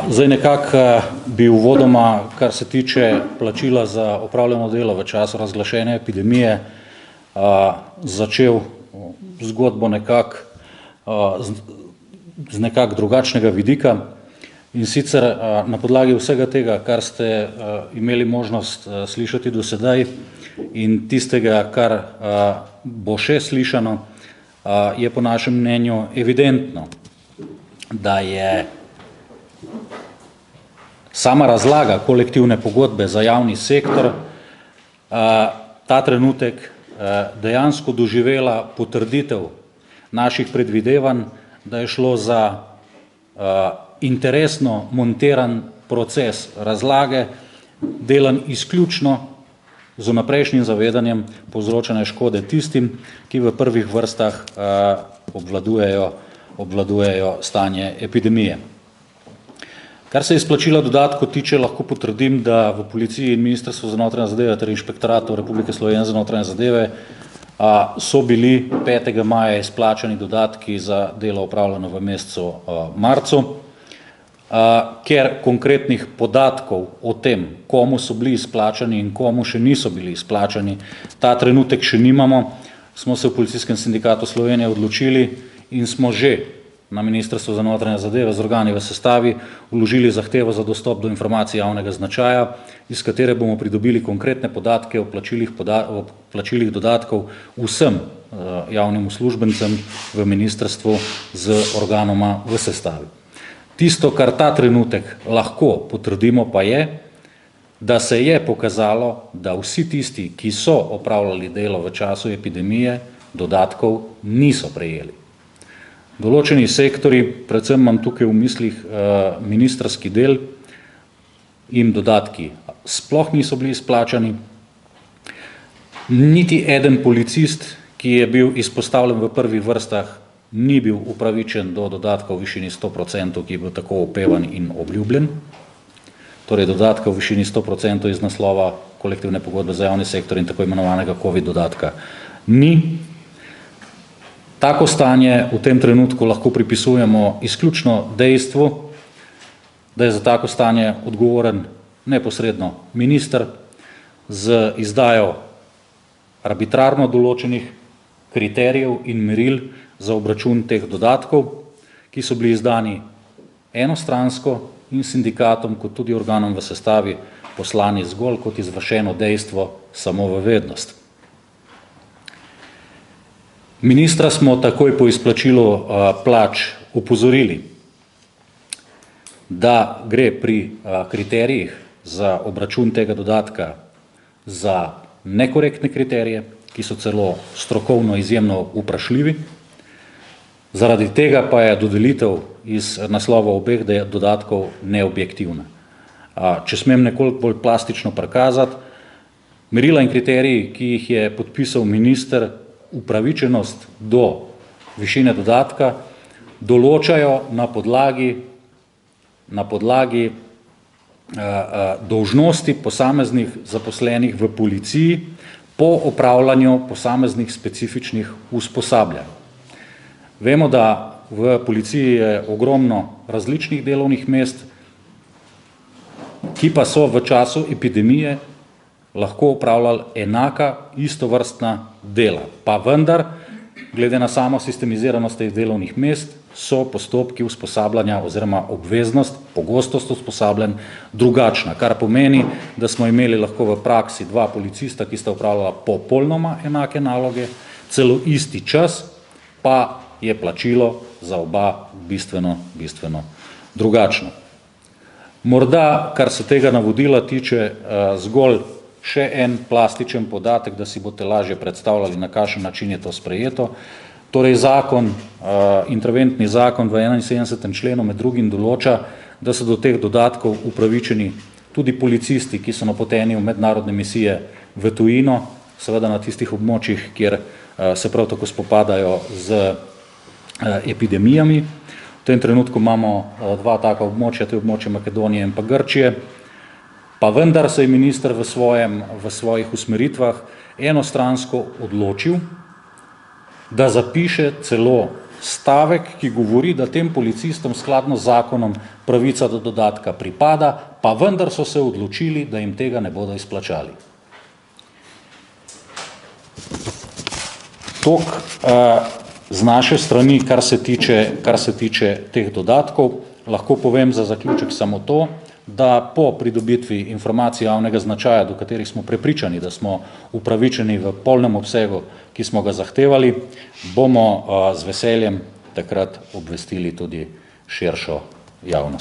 Zdaj nekako bi uvodoma, kar se tiče plačila za opravljeno delo v času razglašene epidemije, začel zgodbo nekako z nekako drugačnega vidika, in sicer na podlagi vsega tega, kar ste imeli možnost slišati do sedaj in tistega, kar bo še slišano, je po našem mnenju evidentno, da je sama razlaga kolektivne pogodbe za javni sektor ta trenutek dejansko doživela potrditev naših predvidevanj, da je šlo za interesno montiran proces razlage, delan izključno z vnaprejšnjim zavedanjem povzročene škode tistim, ki v prvih vrstah obvladujejo stanje epidemije. Kar se izplačila dodatkov tiče, lahko potrdim, da v Policiji in Ministrstvu za notranje zadeve ter Inšpektoratu Republike Slovenije za notranje zadeve so bili 5. maja izplačani dodatki za delo opravljeno v mesecu marcu, ker konkretnih podatkov o tem, komu so bili izplačani in komu še niso bili izplačani, ta trenutek še nimamo, smo se v Policijskem sindikatu Slovenije odločili in smo že na Ministrstvu za notranje zadeve z organi v sestavi vložili zahtevo za dostop do informacij javnega značaja, iz katere bomo pridobili konkretne podatke o plačilih dodatkov vsem javnim uslužbencem v ministrstvu z organoma v sestavi. Tisto, kar ta trenutek lahko potrdimo, pa je, da se je pokazalo, da vsi tisti, ki so opravljali delo v času epidemije, dodatkov niso prejeli. Določeni sektori, predvsem imam tukaj v mislih ministrski del, jim dodatki sploh niso bili izplačani. Niti eden policist, ki je bil izpostavljen v prvih vrstah, ni bil upravičen do dodatka v višini 100%, ki je bil tako opevan in obljubljen. Torej dodatka v višini 100% iz naslova kolektivne pogodbe za javni sektor in tako imenovanega COVID dodatka ni. Tako stanje v tem trenutku lahko pripisujemo izključno dejstvu, da je za tako stanje odgovoren neposredno minister z izdajo arbitrarno določenih kriterijev in meril za obračun teh dodatkov, ki so bili izdani enostransko in sindikatom kot tudi organom v sestavi poslani zgolj kot izvršeno dejstvo samo v vednost. Ministra smo takoj po izplačilu plač opozorili, da gre pri kriterijih za obračun tega dodatka za nekorektne kriterije, ki so celo strokovno izjemno vprašljivi. Zaradi tega pa je dodelitev iz naslova obeh dodatkov neobjektivna. Če smem nekoliko bolj plastično prikazati, merila in kriteriji, ki jih je podpisal minister, upravičenost do višine dodatka določajo na podlagi dolžnosti posameznih zaposlenih v policiji po opravljanju posameznih specifičnih usposabljanj. Vemo, da v policiji je ogromno različnih delovnih mest, ki pa so v času epidemije lahko opravljali enaka istovrstna dela. Pa vendar, glede na samo sistemiziranost teh delovnih mest, so postopki usposabljanja oziroma obveznost, pogostost usposabljanj drugačna, kar pomeni, da smo imeli lahko v praksi dva policista, ki sta opravljala popolnoma enake naloge, celo isti čas, pa je plačilo za oba bistveno drugačno. Morda, kar se tega navodila tiče, zgolj še en plastičen podatek, da si boste lažje predstavljali, na kakšen način je to sprejeto. Torej interventni zakon v 71. členu med drugim določa, da so do teh dodatkov upravičeni tudi policisti, ki so napoteni v mednarodne misije v tujino, seveda na tistih območjih, kjer se prav tako spopadajo z epidemijami. V tem trenutku imamo dva taka območja, to je območje Makedonije in pa Grčije. Pa vendar se je minister v svojih usmeritvah enostransko odločil, da zapiše celo stavek, ki govori, da tem policistom skladno z zakonom pravica do dodatka pripada, pa vendar so se odločili, da jim tega ne bodo izplačali. Toliko z naše strani, kar se tiče teh dodatkov. Lahko povem za zaključek samo to, da po pridobitvi informacij javnega značaja, do katerih smo prepričani, da smo upravičeni v polnem obsegu, ki smo ga zahtevali, bomo z veseljem takrat obvestili tudi širšo javnost.